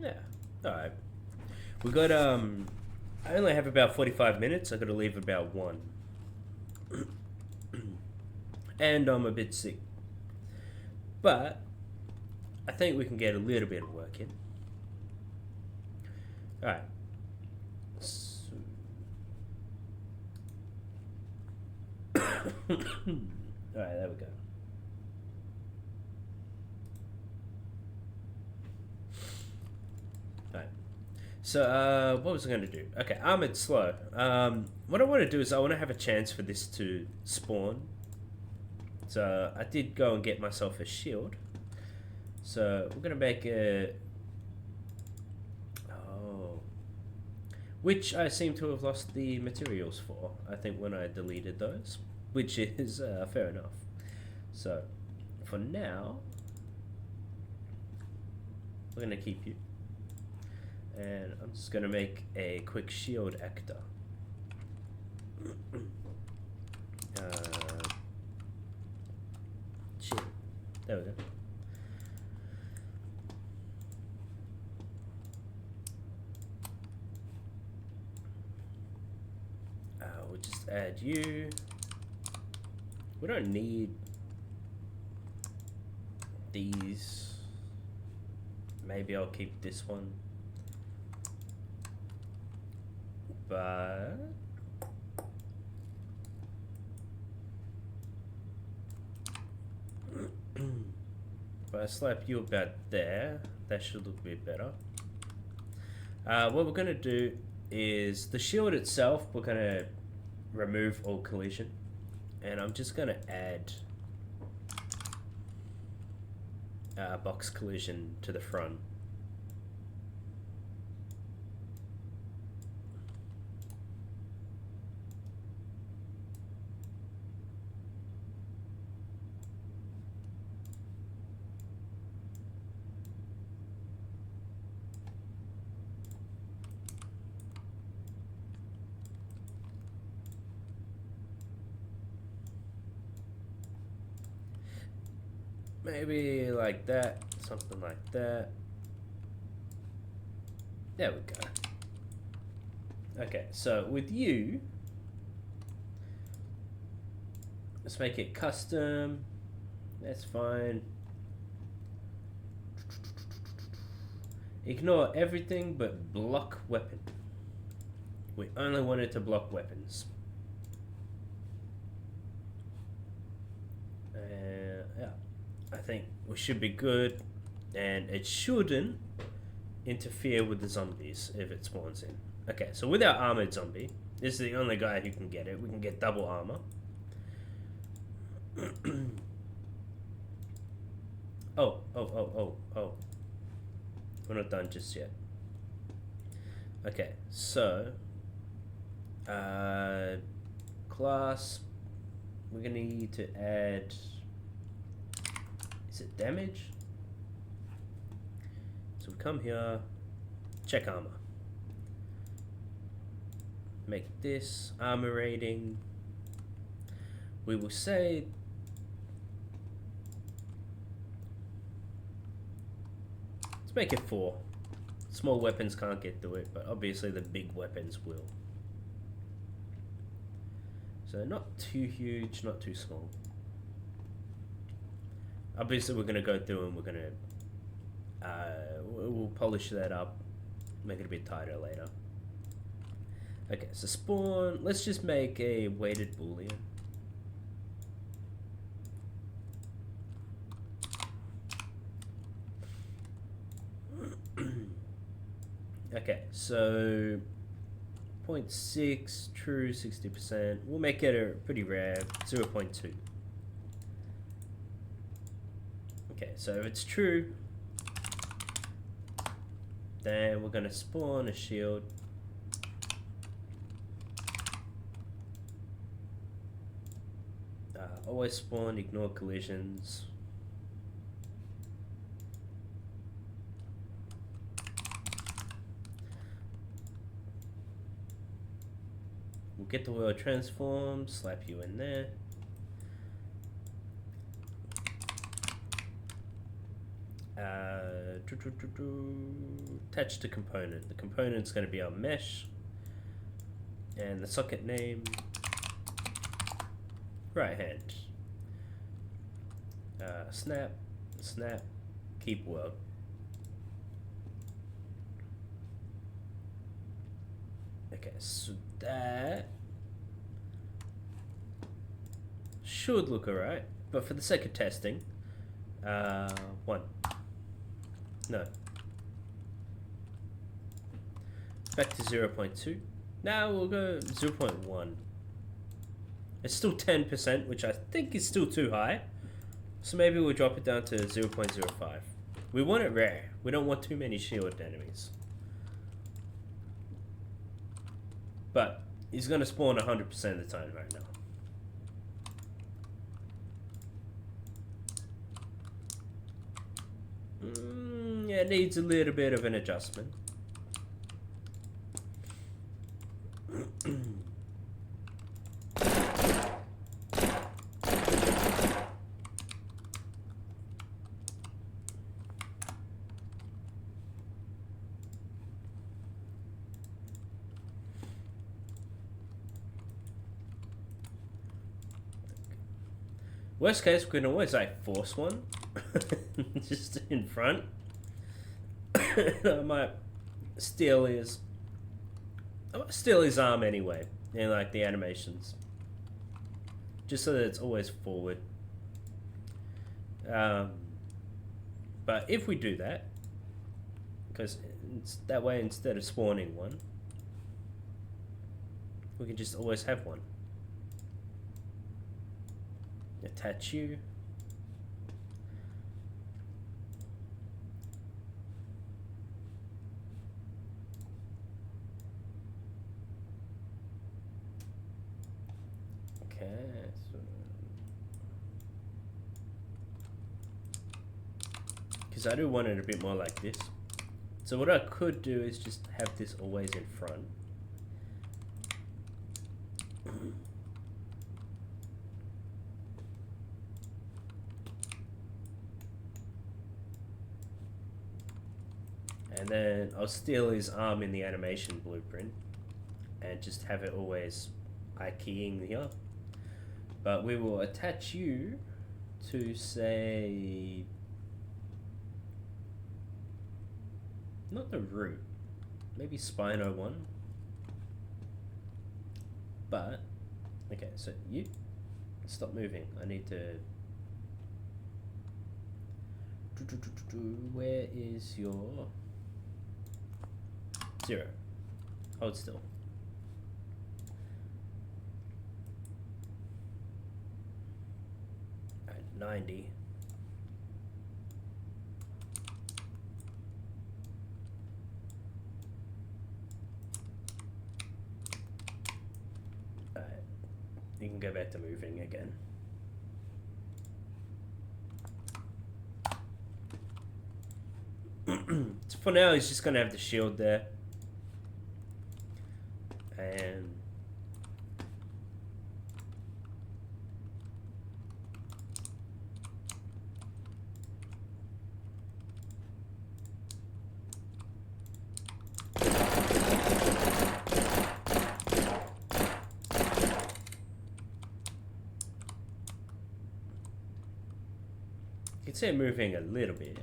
Yeah. Alright. We got, I only have about 45 minutes. I gotta leave about 1. And I'm a bit sick. But, I think we can get a little bit of work in. Alright. So... Alright, there we go. Alright. So, what was I going to do? Okay, armored slow. What I want to do is I want to have a chance for this to spawn. So, I did go and get myself a shield. So, we're going to make a... Oh. Which I seem to have lost the materials for, I think, when I deleted those. Which is fair enough. So, for now, we're going to keep you. And I'm just going to make a quick shield actor. Shield. There we go. We'll just add you. We don't need these. Maybe I'll keep this one. But if I slap you about there, that should look a bit better. What we're going to do is the shield itself, we're going to remove all collision. And I'm just going to add box collision to the front. Maybe like that, something like that. There we go. Okay, so with you, let's make it custom. That's fine. Ignore everything but block weapon. We only wanted to block weapons. Yeah. I think we should be good, and it shouldn't interfere with the zombies if it spawns in. Okay, so with our armored zombie, this is the only guy who can get it. We can get double armor. Oh. We're not done just yet. Okay, so class, we're gonna need to add, is it damage? So we come here, check armor. Make this armor rating. We will say let's make it 4. Small weapons can't get through it, but obviously the big weapons will. So not too huge, not too small. Obviously we're going to go through and we're going to we'll polish that up, make it a bit tighter later. Okay, so spawn, let's just make a weighted boolean. Okay, so 0.6, true, 60%. We'll make it a pretty rare, 0.2. Okay, so if it's true, then we're gonna spawn a shield. Always spawn, ignore collisions. We'll get the world transform, slap you in there. Attach to component. The component's going to be our mesh. And the socket name. Right hand. Snap. Snap. Keep world. Okay, so that should look alright, but for the sake of testing, 1. No. Back to 0.2. Now we'll go 0.1. It's still 10%, which I think is still too high. So maybe we'll drop it down to 0.05. We want it rare. We don't want too many shielded enemies. But he's going to spawn 100% of the time right now. Yeah, it needs a little bit of an adjustment. Worst case, we can always like force one, just in front. I might steal his arm anyway, in like the animations, just so that it's always forward. But if we do that, because that way instead of spawning one, we can just always have one. Attach you. Okay, so because I do want it a bit more like this. So what I could do is just have this always in front. And then I'll steal his arm in the animation blueprint and just have it always keying here. But we will attach you to, say, not the root, maybe Spino 1. But, okay, so you stop moving. I need to. Where is your 0? Hold still. At 90. Alright. You can go back to moving again. So for now, he's just going to have the shield there. And you can see it moving a little bit.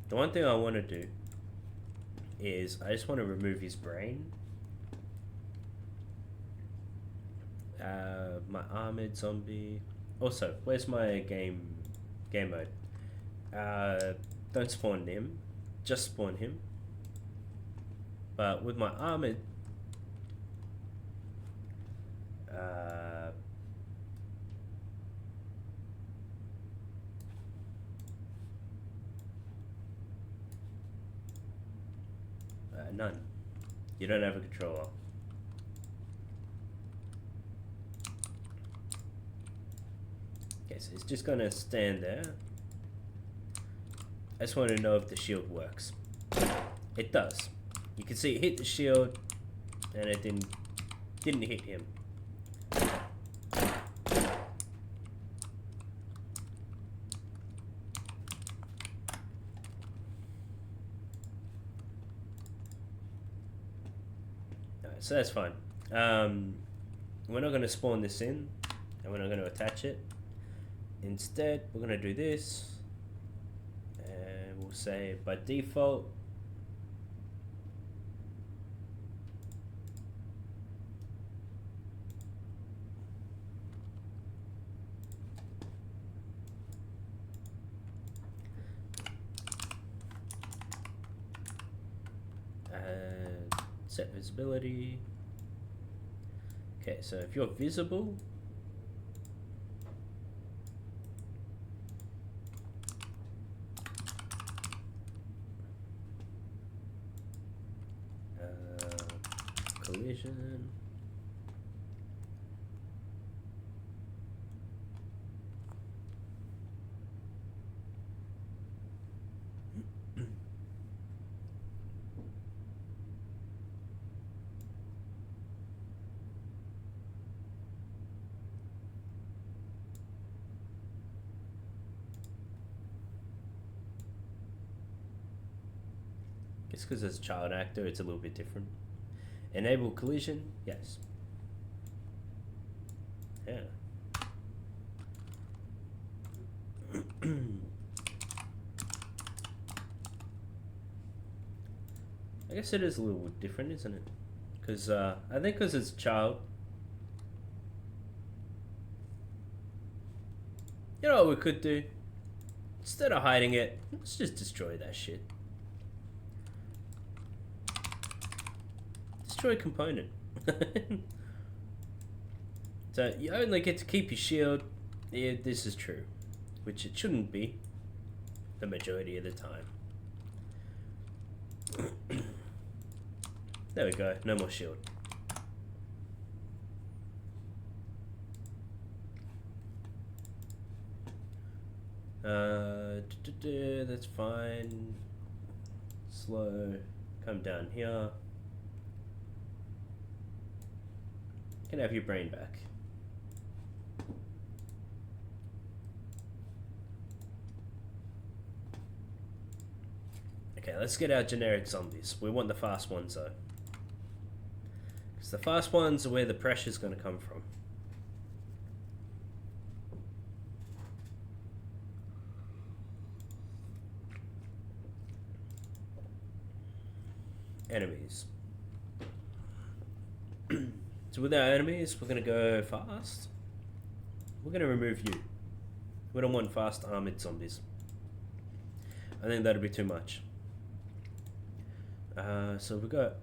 The one thing I want to do is I just want to remove his brain. My armored zombie. Also, where's my game mode? Don't spawn him, just spawn him. But with my armored, none. You don't have a controller. Okay, so it's just gonna stand there. I just want to know if the shield works. It does. You can see it hit the shield, and it didn't hit him. Alright, so that's fine. We're not going to spawn this in, and we're not going to attach it. Instead, we're going to do this, and we'll say by default, set visibility. Okay, so if you're visible, collision. It's because as a child actor, it's a little bit different. Enable collision, yes. Yeah. I guess it is a little different, isn't it? Because I think because it's a child. You know what we could do? Instead of hiding it, let's just destroy that shit. Destroy component. So you only get to keep your shield. Yeah, this is true, which it shouldn't be the majority of the time. There we go, no more shield. That's fine. Slow, come down here. You can have your brain back. Okay, let's get our generic zombies. We want the fast ones though. Because the fast ones are where the pressure's going to come from. Enemies. So with our enemies, we're going to go fast. We're going to remove you. We don't want fast armored zombies. I think that'll be too much. So we got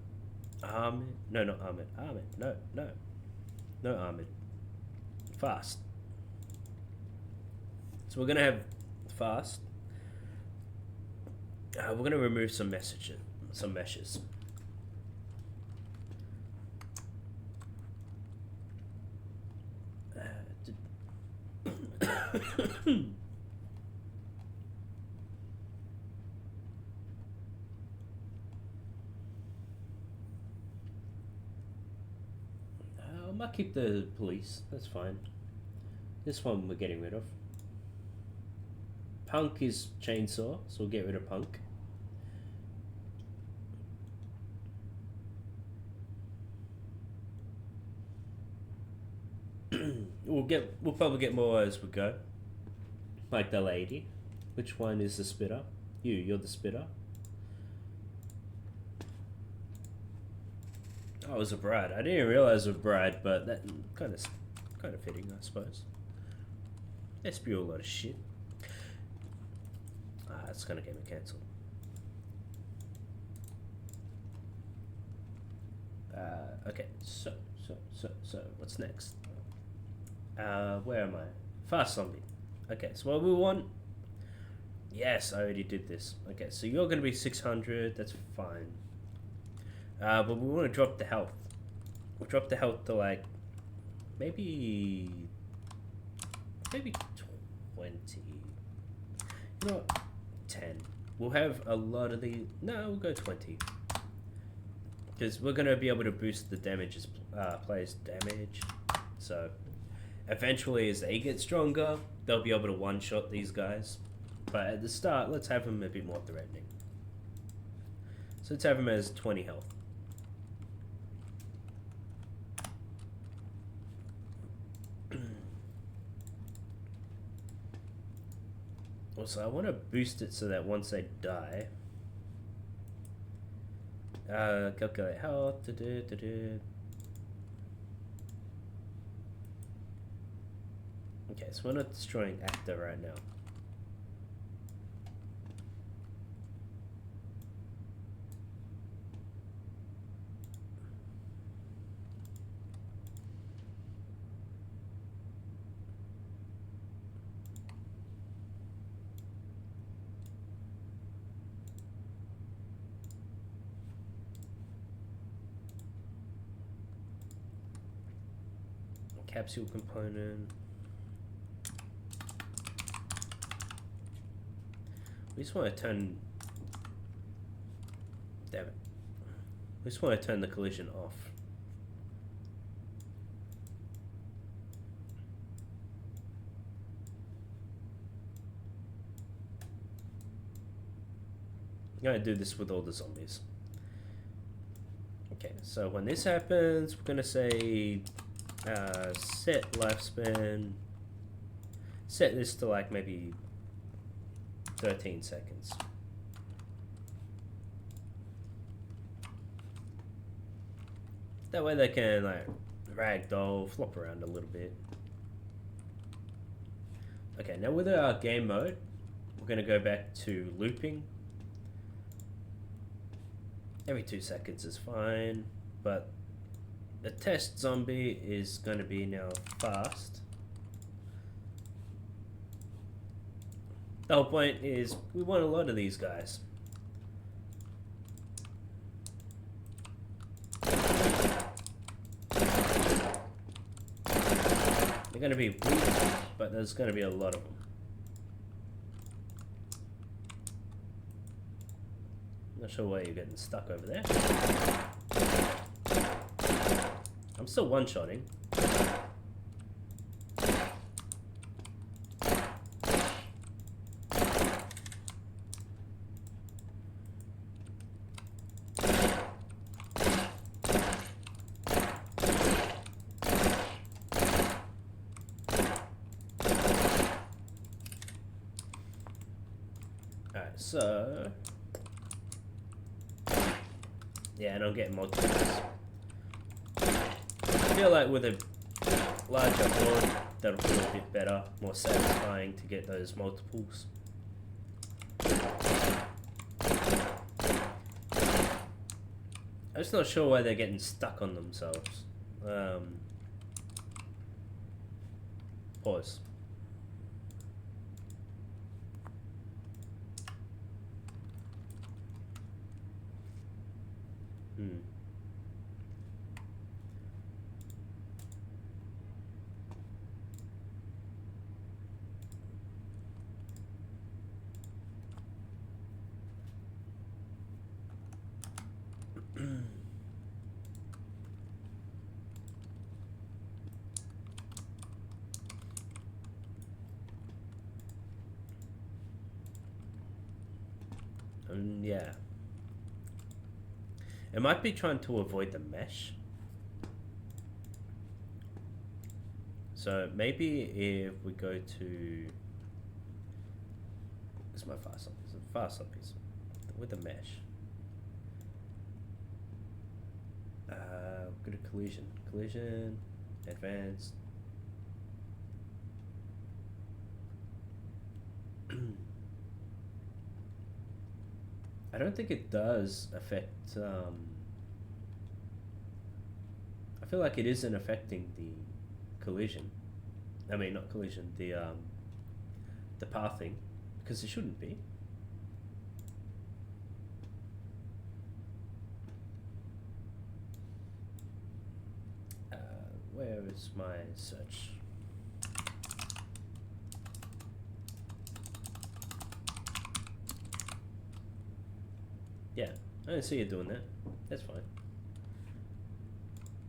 armored. No, not armored. Armored. No, no. No armored. Fast. So we're going to have fast. We're going to remove some meshes. I might keep the police, that's fine. This one we're getting rid of. Punk is chainsaw, so we'll get rid of punk. We'll probably get more as we go. Like the lady. Which one is the spitter? You're the spitter. Oh, it was a bride. I didn't realize it was a bride, but that kind of fitting, I suppose. They spew a lot of shit. It's gonna get me cancelled. Okay, so what's next? Where am I? Fast zombie. Okay, so what we want... Yes, I already did this. Okay, so you're going to be 600. That's fine. But we want to drop the health. We'll drop the health to like... Maybe 20. You know what? 10. We'll have a lot of the... No, we'll go 20. Because we're going to be able to boost the damage as players' damage. So eventually, as they get stronger, they'll be able to one-shot these guys. But at the start, let's have them a bit more threatening. So let's have them as 20 health. Also, I want to boost it so that once they die... calculate health. Okay, so we're not destroying actor right now. Capsule component. We just want to turn... Damn it. We just want to turn the collision off. I'm going to do this with all the zombies. Okay, so when this happens, we're going to say... set lifespan, set this to like maybe 13 seconds. That way they can like ragdoll, flop around a little bit. Okay, now with our game mode, we're going to go back to looping. Every 2 seconds is fine, but the test zombie is going to be now fast. The whole point is we want a lot of these guys. They're going to be weak, but there's going to be a lot of them. Not sure why you're getting stuck over there. I'm still one-shotting. Alright, so... yeah, and I'm getting multiples. I feel like with a larger board, that'll feel a bit better, more satisfying to get those multiples. I'm just not sure why they're getting stuck on themselves. Pause. Yeah. It might be trying to avoid the mesh. So maybe if we go to... This is my fast piece. Fast piece. With the mesh. Go to collision. Collision. Advanced. I don't think it does affect, I feel like it isn't affecting the collision. I mean, not collision, the pathing, because it shouldn't be. Where is my search? Yeah, I don't see you doing that. That's fine.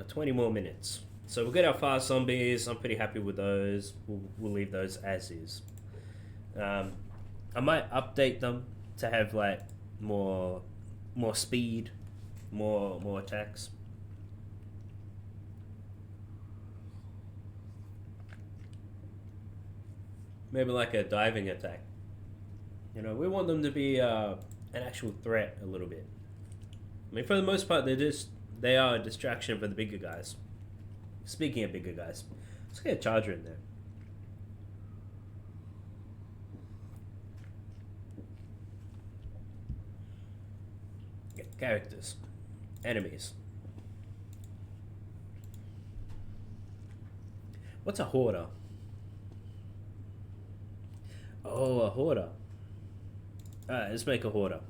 got 20 more minutes. So we'll get our fast zombies. I'm pretty happy with those. We'll leave those as is. I might update them to have like more speed, more attacks. Maybe like a diving attack. You know, we want them to be an actual threat a little bit. I mean, for the most part, they are a distraction for the bigger guys. Speaking of bigger guys, let's get a charger in there. Yeah, characters, enemies. What's a hoarder? Oh, a hoarder. Alright, let's make a hoarder.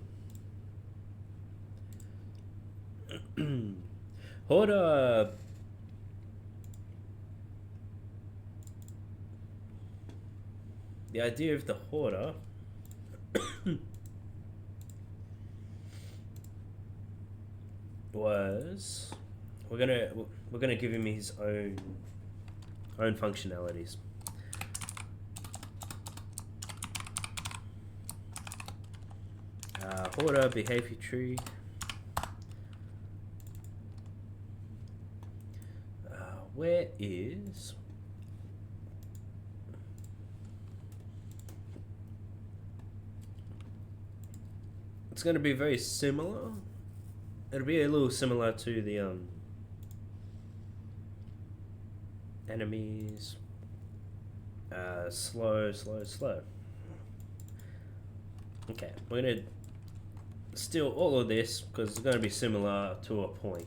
Horder. The idea of the Horder was we're gonna give him his own functionalities. Horder behavior tree. Where is... It's going to be very similar. It'll be a little similar to the enemies. Slow. Okay, we're going to steal all of this because it's going to be similar to a point.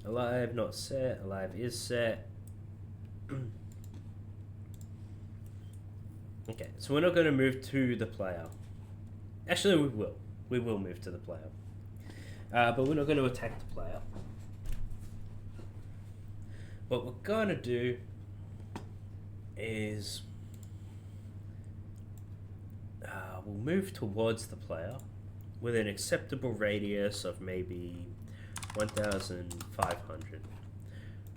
Alive, not set. Alive is set. Okay, so we're not going to move to the player. Actually, we will. We will move to the player. But we're not going to attack the player. What we're going to do is we'll move towards the player with an acceptable radius of maybe 1,500.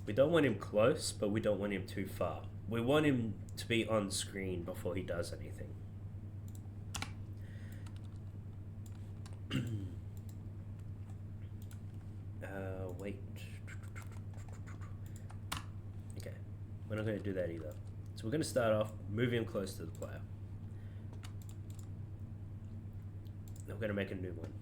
We don't want him close, but we don't want him too far. We want him to be on screen before he does anything. Wait. Okay, we're not going to do that either. So we're going to start off moving him close to the player. Then we're going to make a new one.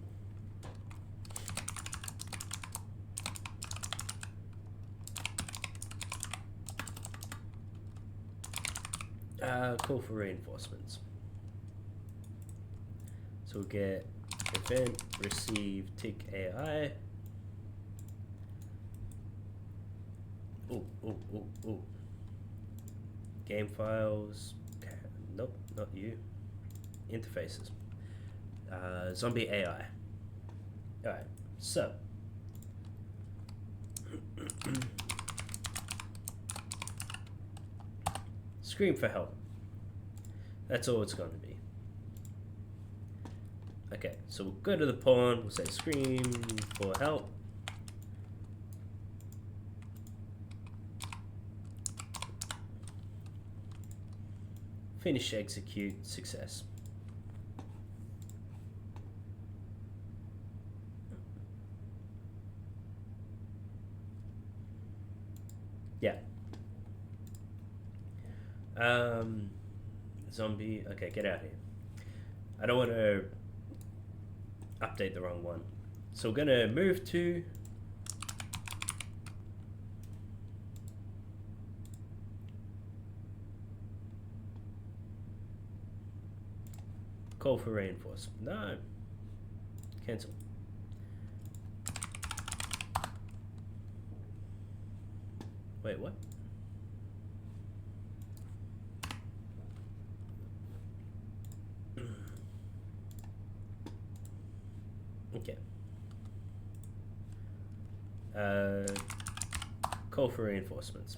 Call for reinforcements. So we'll get event receive tick AI. Ooh. Game files. Okay. Nope, not you. Interfaces. Zombie AI. Alright, so. Scream for help. That's all it's going to be. Okay, so we'll go to the pawn, we'll say scream for help. Finish, execute, success. Yeah. Zombie, okay, get out here. I don't want to update the wrong one. So we're gonna move to call for reinforcement. No. Cancel. Wait, what? Okay. Call for reinforcements.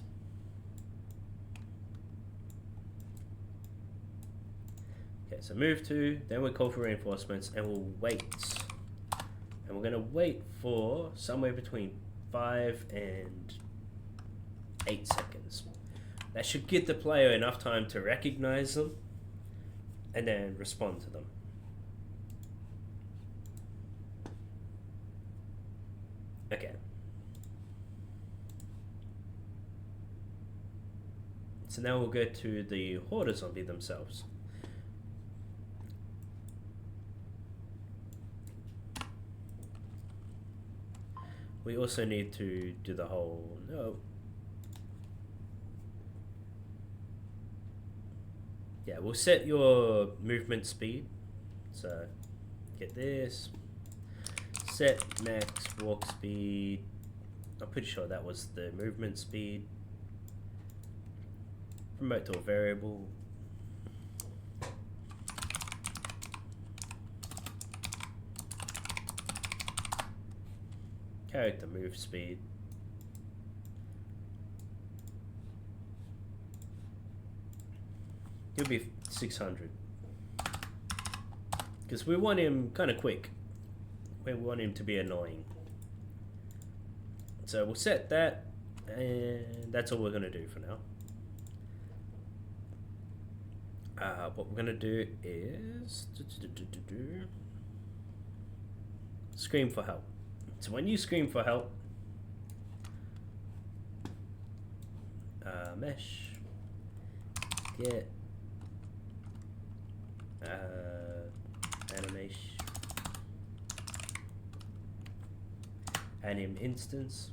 Okay, so move to, then we call for reinforcements, and we'll wait. And we're gonna wait for somewhere between 5 and 8 seconds. That should give the player enough time to recognize them and then respond to them. Okay. So now we'll go to the Horder zombie themselves. We also need to do the whole, no. Yeah, we'll set your movement speed. So, get this. Set max walk speed. I'm pretty sure that was the movement speed. Promote to a variable. Character move speed. He'll be 600. Because we want him kind of quick. We want him to be annoying. So we'll set that, and that's all we're going to do for now. What we're going to do is scream for help. So when you scream for help, mesh, get animation, anim instance,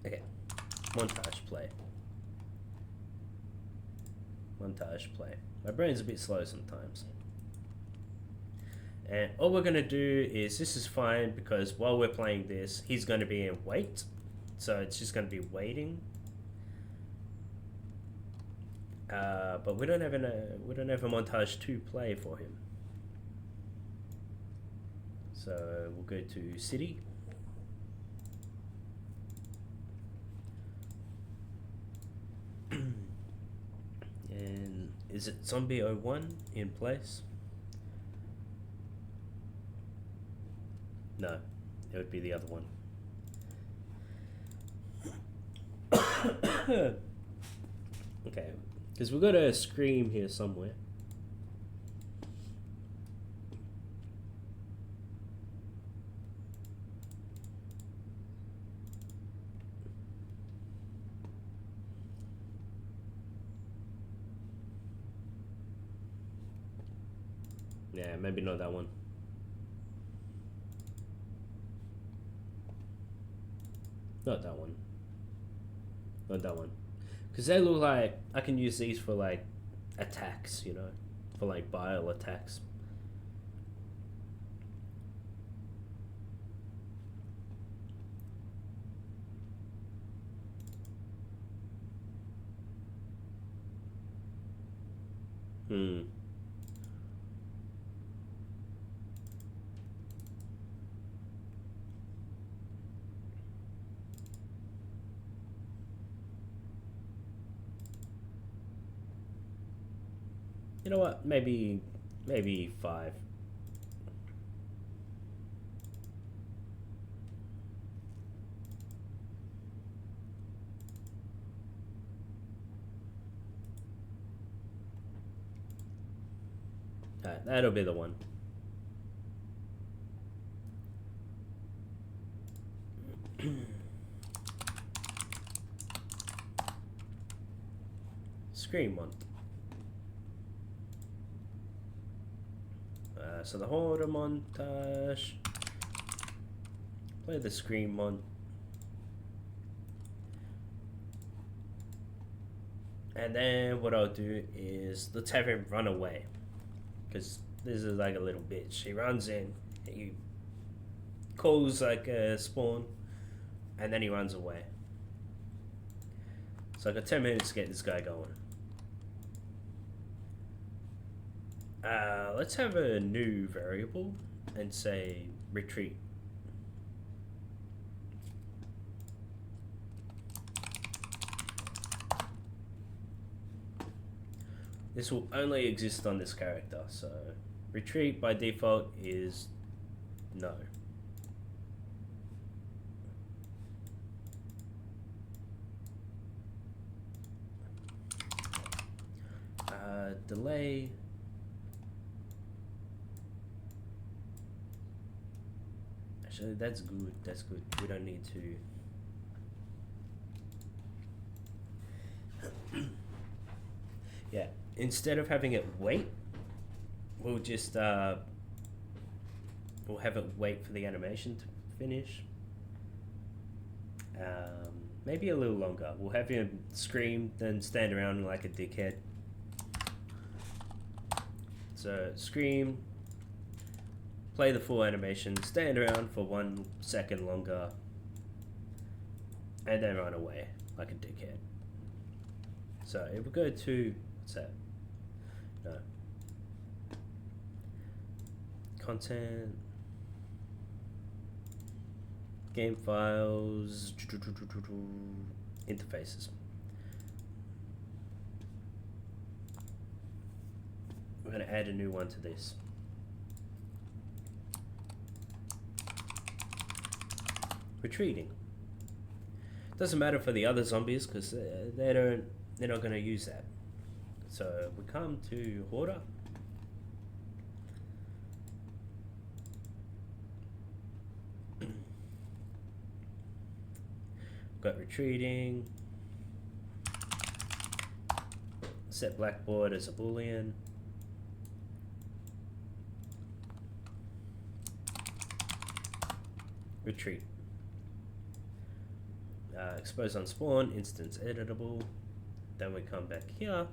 okay, montage play. Montage play. My brain's a bit slow sometimes. And all we're going to do is, this is fine because while we're playing this, he's going to be in wait. So it's just going to be waiting. But we don't have a montage to play for him. So we'll go to city. And is it Zombie 01 in place? No, it would be the other one. Okay, because we've got a scream here somewhere. Yeah, maybe not that one. Not that one. Not that one. Because they look like I can use these for like attacks, you know, for like bile attacks. Hmm. You know what? Maybe 5. Alright, that'll be the one. Scream one. So the Horder montage. Play the Scream one. And then what I'll do is let's have him run away. Because this is like a little bitch. He runs in, he calls like a spawn, and then he runs away. So I got 10 minutes to get this guy going. Let's have a new variable and say retreat. This will only exist on this character, so retreat by default is no. Delay. Actually, that's good. That's good. We don't need to. Yeah. Instead of having it wait, we'll just we'll have it wait for the animation to finish. Maybe a little longer. We'll have him scream, then stand around like a dickhead. So scream, play the full animation, stand around for 1 second longer, and then run away like a dickhead. So if we go to, what's that? No. Content, game files, interfaces. We're going to add a new one to this. Retreating. Doesn't matter for the other zombies because they're not going to use that. So we come to Horder. Got retreating. Set blackboard as a boolean. Retreat. Expose on spawn, instance editable. Then we come back here.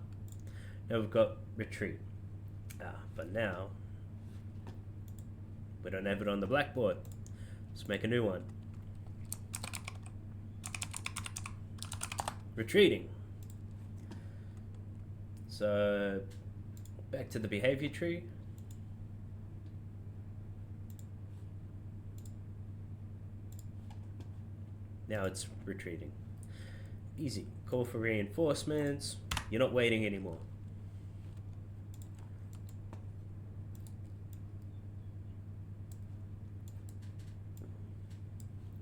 Now we've got retreat. But now we don't have it on the blackboard. Let's make a new one. Retreating. So back to the behavior tree. Now it's retreating. Easy. Call for reinforcements. You're not waiting anymore.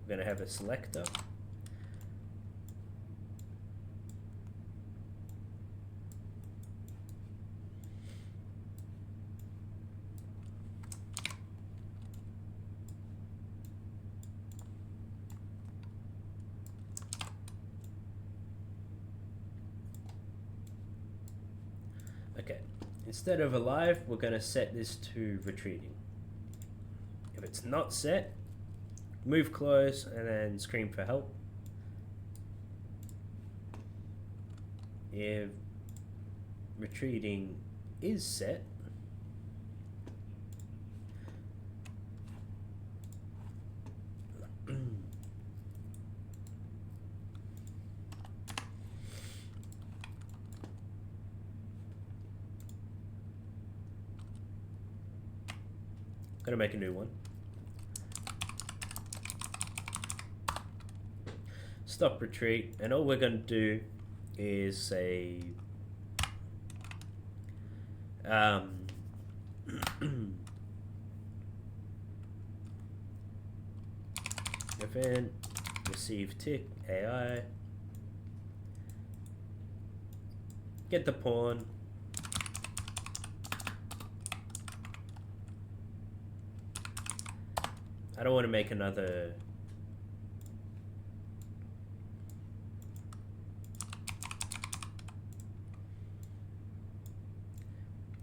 We're going to have a selector. Okay, instead of alive, we're going to set this to retreating. If it's not set, move close and then scream for help. If retreating is set, gonna make a new one. Stop retreat, and all we're gonna do is say event receive tick AI, get the pawn. I don't want to make another.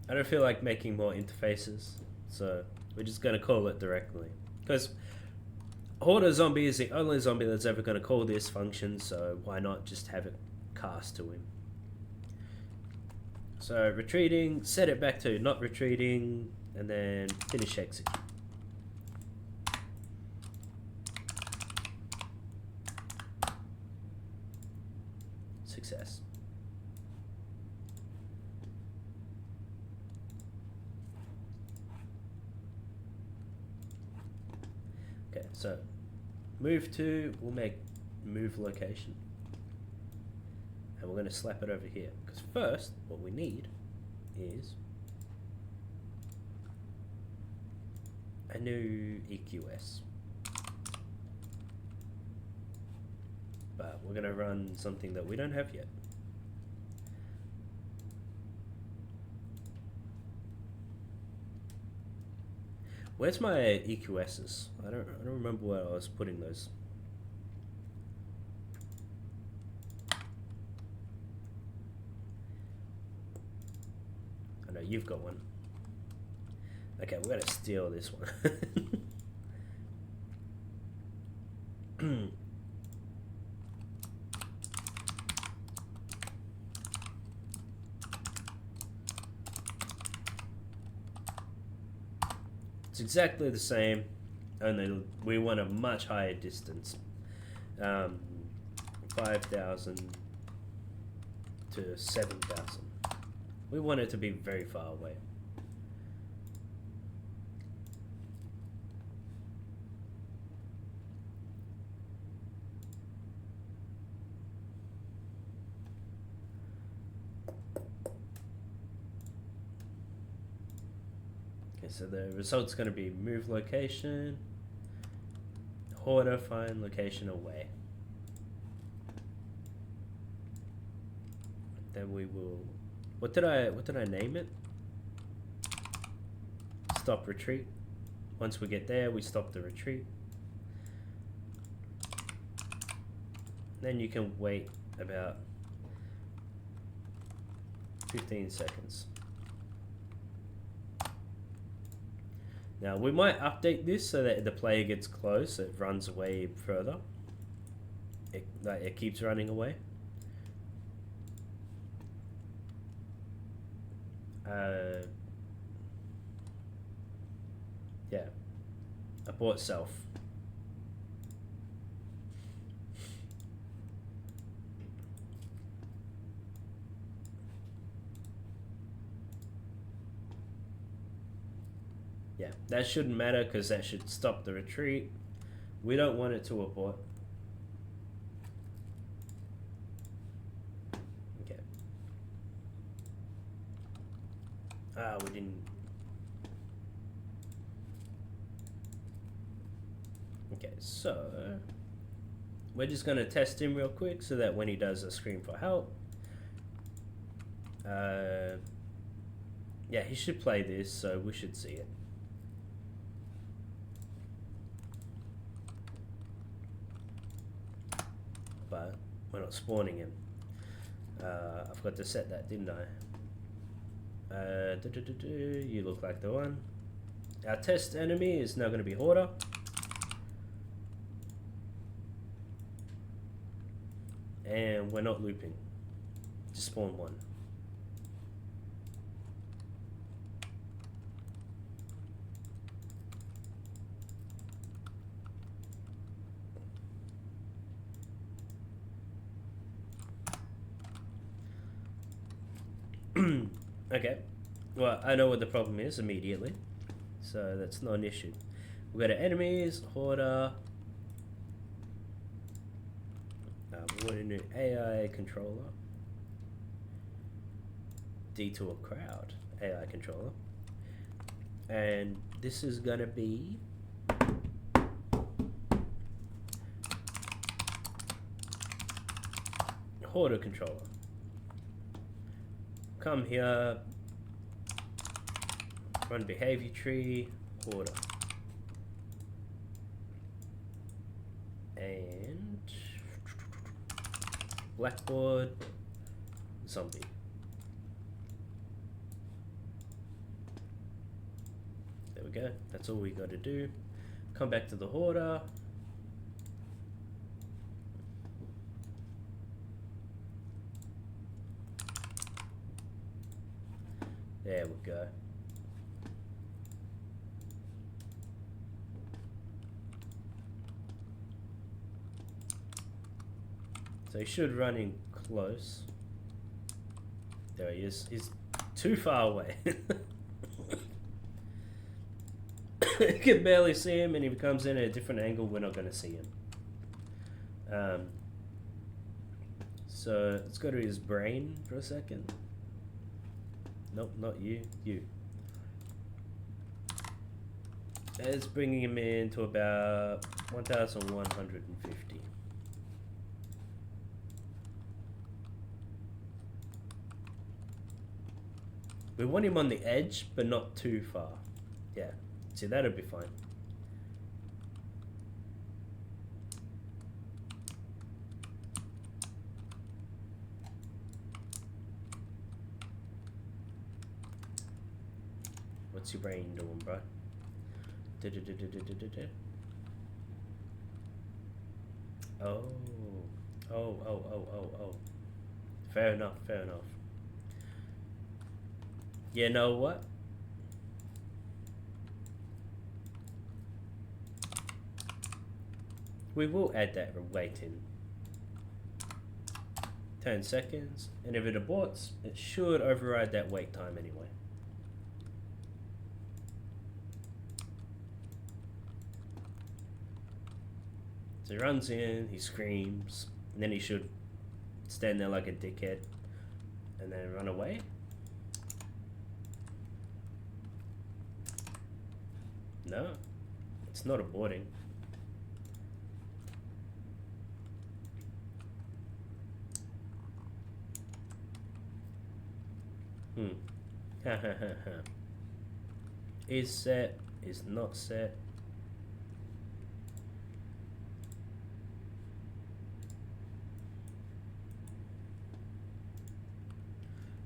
I don't feel like making more interfaces, so we're just going to call it directly. Because Horder zombie is the only zombie that's ever going to call this function, so why not just have it cast to him? So retreating, set it back to not retreating, and then finish execute. Success. Okay, so move to, we'll make move location. And we're going to slap it over here. Because first, what we need is a new EQS. But we're going to run something that we don't have yet. Where's my EQSs? I don't remember where I was putting those. I know you've got one. Okay, we're gonna steal this one. It's exactly the same, only we want a much higher distance. 5,000 to 7,000. We want it to be very far away. So the result's going to be move location, Horder, find location away. Then we will. What did I name it? Stop retreat. Once we get there, we stop the retreat. Then you can wait about 15 seconds. Now we might update this so that the player gets close, it runs away further. It keeps running away. Yeah, abort self. Yeah, that shouldn't matter because that should stop the retreat. We don't want it to abort. Okay. We didn't. Okay, so we're just going to test him real quick so that when he does a scream for help, yeah, he should play this, so we should see it. But we're not spawning him. I forgot to set that, didn't I? You look like the one. Our test enemy is now going to be Horder. And we're not looping. Just spawn one. Okay, well, I know what the problem is immediately, so that's not an issue. We go to enemies, Horder. We want a new AI controller. Detour crowd, AI controller. And this is gonna be Horder controller. Come here, run behavior tree, Horder. And blackboard, zombie. There we go, that's all we got to do. Come back to the Horder. There we go. So he should run in close. There he is. He's too far away. You can barely see him, and if he comes in at a different angle, we're not going to see him. So let's go to his brain for a second. Nope, not you. You. It's bringing him in to about 1,150. We want him on the edge, but not too far. Yeah, see, that'll be fine. What's your brain doing, bro? Oh. Oh. Fair enough, fair enough. You know what? We will add that wait in 10 seconds, and if it aborts, it should override that wait time anyway. So he runs in, he screams, and then he should stand there like a dickhead and then run away. No, it's not aborting. Is set, is not set.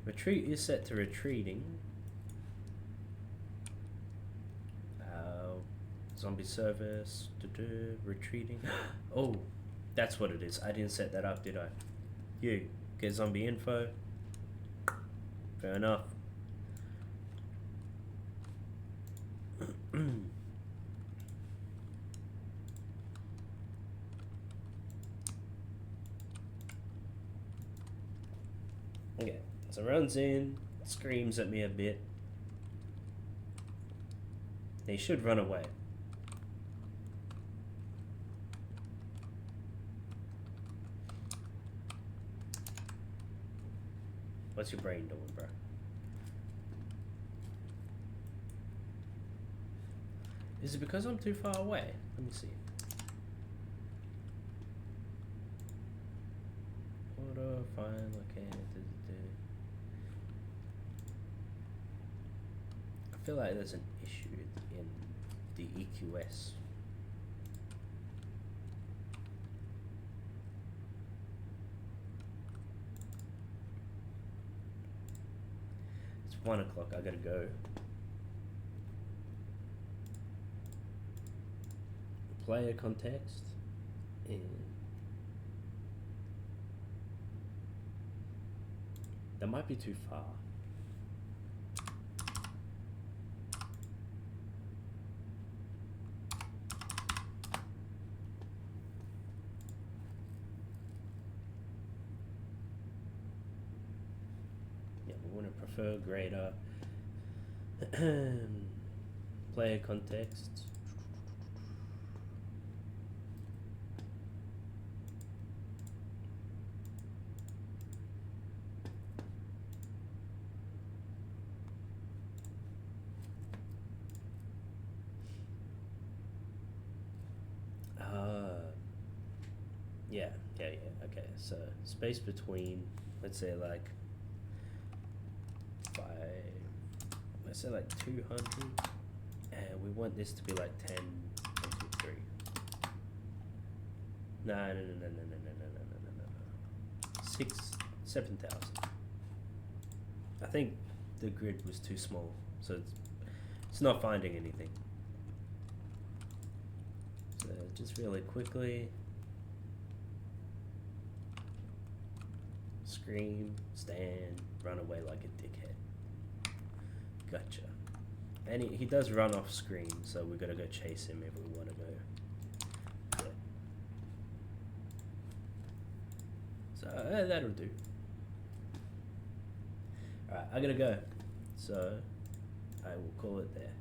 Retreat is set to retreating. Zombie service, retreating. Oh, that's what it is. I didn't set that up, did I? You, get zombie info. Fair enough. Okay, so runs in, screams at me a bit. He should run away. What's your brain doing, bro? Is it because I'm too far away? Let me see. Order, fine, okay. I feel like there's an issue in the EQS. It's 1 o'clock, I gotta go. Player context and that might be too far. Yeah, we want to prefer greater player context. Yeah, okay, so space between, let's say like 200, and we want this to be like 10, 1, 2, 3. No. 7,000. I think the grid was too small, so it's not finding anything. So just really quickly. Scream, stand, run away like a dickhead. Gotcha. And he does run off screen, so we're gonna go chase him if we want to go. Yeah. So that'll do. Alright, I gotta go. So I will call it there.